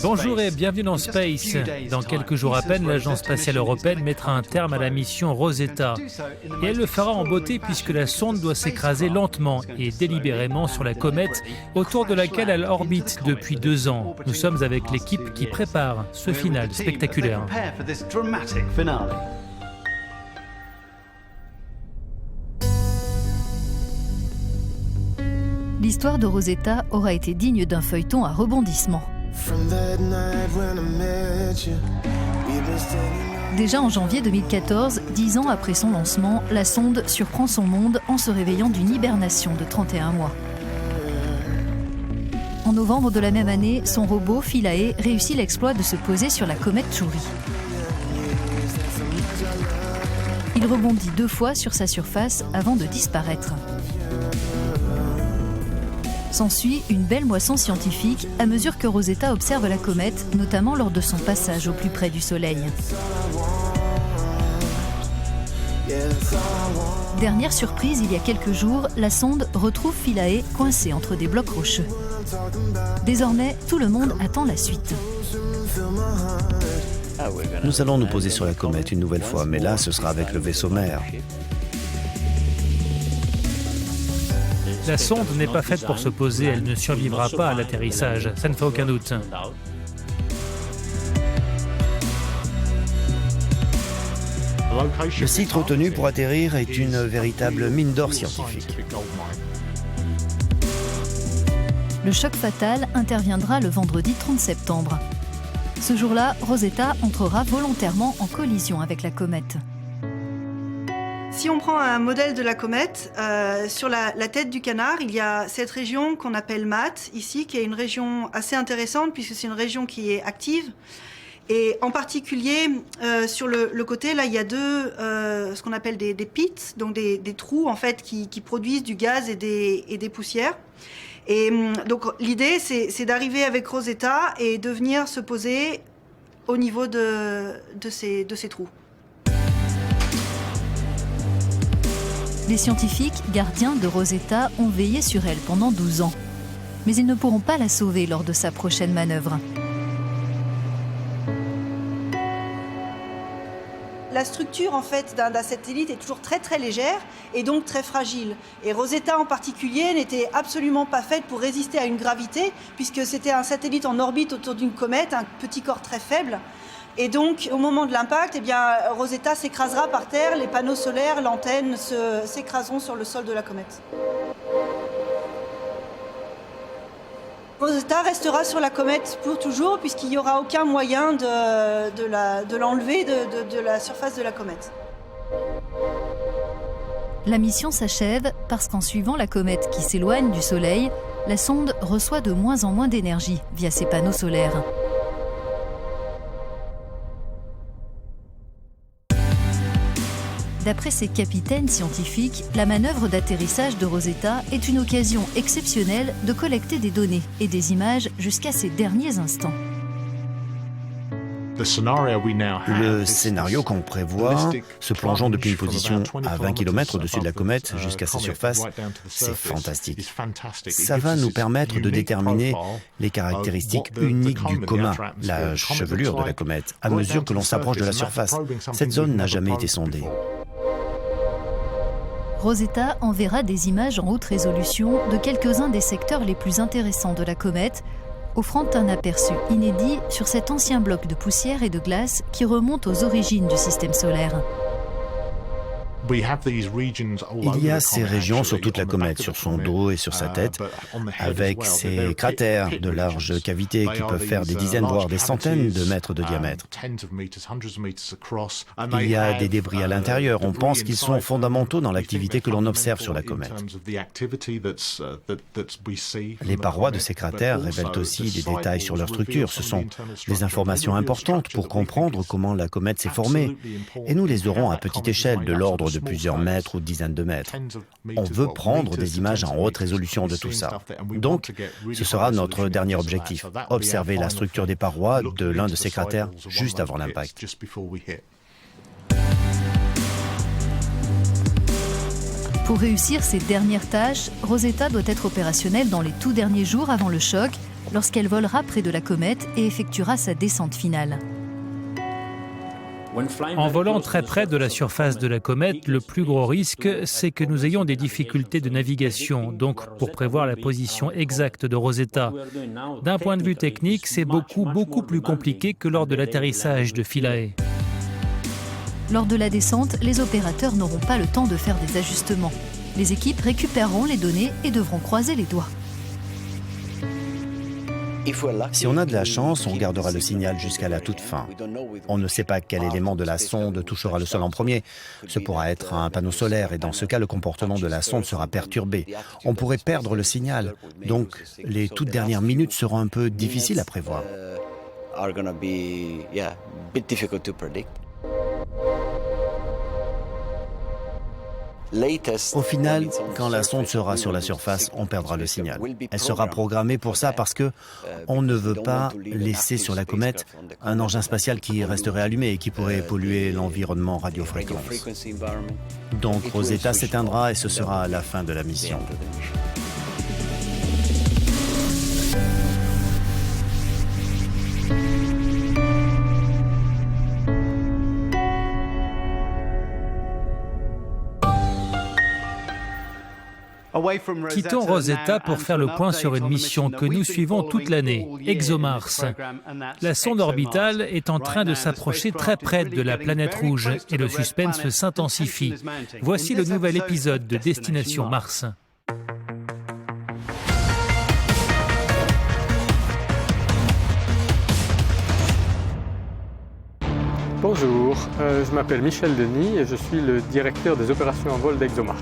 Bonjour et bienvenue dans Space. Dans quelques jours à peine, l'Agence spatiale européenne mettra un terme à la mission Rosetta. Et elle le fera en beauté puisque la sonde doit s'écraser lentement et délibérément sur la comète autour de laquelle elle orbite depuis 2 ans. Nous sommes avec l'équipe qui prépare ce final spectaculaire. L'histoire de Rosetta aura été digne d'un feuilleton à rebondissement. Déjà en janvier 2014, 10 ans après son lancement, la sonde surprend son monde en se réveillant d'une hibernation de 31 mois. En novembre de la même année, son robot Philae réussit l'exploit de se poser sur la comète Chury. Il rebondit 2 fois sur sa surface avant de disparaître. S'ensuit une belle moisson scientifique à mesure que Rosetta observe la comète, notamment lors de son passage au plus près du Soleil. Dernière surprise, il y a quelques jours, la sonde retrouve Philae coincé entre des blocs rocheux. Désormais, tout le monde attend la suite. Nous allons nous poser sur la comète une nouvelle fois, mais là, ce sera avec le vaisseau mère. La sonde n'est pas faite pour se poser, elle ne survivra pas à l'atterrissage, ça ne fait aucun doute. Le site retenu pour atterrir est une véritable mine d'or scientifique. Le choc fatal interviendra le vendredi 30 septembre. Ce jour-là, Rosetta entrera volontairement en collision avec la comète. Si on prend un modèle de la comète, sur la tête du canard, il y a cette région qu'on appelle MAT, ici, qui est une région assez intéressante puisque c'est une région qui est active. Et en particulier, sur le côté, là, il y a ce qu'on appelle des pits, donc des trous, en fait, qui produisent du gaz et des poussières. Et donc, l'idée, c'est d'arriver avec Rosetta et de venir se poser au niveau de ces trous. Les scientifiques, gardiens de Rosetta, ont veillé sur elle pendant 12 ans. Mais ils ne pourront pas la sauver lors de sa prochaine manœuvre. La structure en fait d'un satellite est toujours très très légère et donc très fragile. Et Rosetta en particulier n'était absolument pas faite pour résister à une gravité puisque c'était un satellite en orbite autour d'une comète, un petit corps très faible. Et donc, au moment de l'impact, Rosetta s'écrasera par terre, les panneaux solaires, l'antenne s'écraseront sur le sol de la comète. Rosetta restera sur la comète pour toujours, puisqu'il n'y aura aucun moyen de l'enlever de la surface de la comète. La mission s'achève parce qu'en suivant la comète qui s'éloigne du Soleil, la sonde reçoit de moins en moins d'énergie via ses panneaux solaires. D'après ses capitaines scientifiques, la manœuvre d'atterrissage de Rosetta est une occasion exceptionnelle de collecter des données et des images jusqu'à ces derniers instants. Le scénario qu'on prévoit, se plongeant depuis une position à 20 km au-dessus de la comète jusqu'à sa surface, c'est fantastique. Ça va nous permettre de déterminer les caractéristiques uniques du coma, la chevelure de la comète, à mesure que l'on s'approche de la surface. Cette zone n'a jamais été sondée. Rosetta enverra des images en haute résolution de quelques-uns des secteurs les plus intéressants de la comète, offrant un aperçu inédit sur cet ancien bloc de poussière et de glace qui remonte aux origines du système solaire. Il y a ces régions sur toute la comète, sur son dos et sur sa tête, avec ces cratères de larges cavités qui peuvent faire des dizaines, voire des centaines de mètres de diamètre. Il y a des débris à l'intérieur. On pense qu'ils sont fondamentaux dans l'activité que l'on observe sur la comète. Les parois de ces cratères révèlent aussi des détails sur leur structure. Ce sont des informations importantes pour comprendre comment la comète s'est formée. Et nous les aurons à petite échelle, de l'ordre de plusieurs mètres ou dizaines de mètres. On veut prendre des images en haute résolution de tout ça. Donc, ce sera notre dernier objectif, observer la structure des parois de l'un de ces cratères juste avant l'impact. Pour réussir ces dernières tâches, Rosetta doit être opérationnelle dans les tout derniers jours avant le choc, lorsqu'elle volera près de la comète et effectuera sa descente finale. En volant très près de la surface de la comète, le plus gros risque, c'est que nous ayons des difficultés de navigation, donc pour prévoir la position exacte de Rosetta. D'un point de vue technique, c'est beaucoup plus compliqué que lors de l'atterrissage de Philae. Lors de la descente, les opérateurs n'auront pas le temps de faire des ajustements. Les équipes récupéreront les données et devront croiser les doigts. Si on a de la chance, on gardera le signal jusqu'à la toute fin. On ne sait pas quel élément de la sonde touchera le sol en premier. Ce pourra être un panneau solaire et dans ce cas, le comportement de la sonde sera perturbé. On pourrait perdre le signal. Donc, les toutes dernières minutes seront un peu difficiles à prévoir. Au final, quand la sonde sera sur la surface, on perdra le signal. Elle sera programmée pour ça parce que on ne veut pas laisser sur la comète un engin spatial qui resterait allumé et qui pourrait polluer l'environnement radiofréquence. Donc Rosetta s'éteindra et ce sera la fin de la mission. Quittons Rosetta pour faire le point sur une mission que nous suivons toute l'année, ExoMars. La sonde orbitale est en train de s'approcher très près de la planète rouge et le suspense s'intensifie. Voici le nouvel épisode de Destination Mars. Bonjour, je m'appelle Michel Denis et je suis le directeur des opérations en vol d'ExoMars.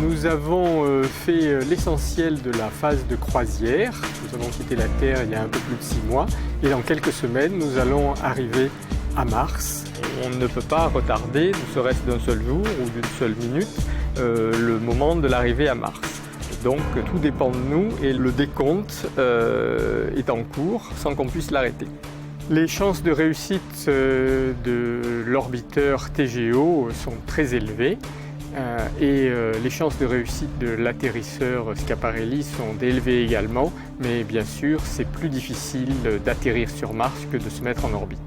Nous avons fait l'essentiel de la phase de croisière. Nous avons quitté la Terre il y a un peu plus de 6 mois et dans quelques semaines, nous allons arriver à Mars. On ne peut pas retarder, ne serait-ce d'un seul jour ou d'une seule minute, le moment de l'arrivée à Mars. Donc tout dépend de nous et le décompte est en cours sans qu'on puisse l'arrêter. Les chances de réussite de l'orbiteur TGO sont très élevées. Et les chances de réussite de l'atterrisseur Schiaparelli sont élevées également, mais bien sûr, c'est plus difficile d'atterrir sur Mars que de se mettre en orbite.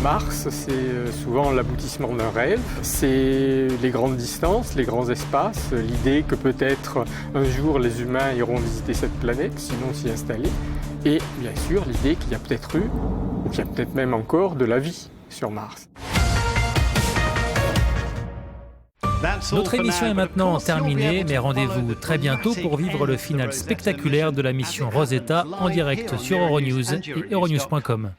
Mars, c'est souvent l'aboutissement d'un rêve, c'est les grandes distances, les grands espaces, l'idée que peut-être un jour les humains iront visiter cette planète, sinon s'y installer, et bien sûr l'idée qu'il y a peut-être eu, ou qu'il y a peut-être même encore de la vie sur Mars. Notre émission est maintenant terminée, mais rendez-vous très bientôt pour vivre le final spectaculaire de la mission Rosetta en direct sur Euronews et euronews.com.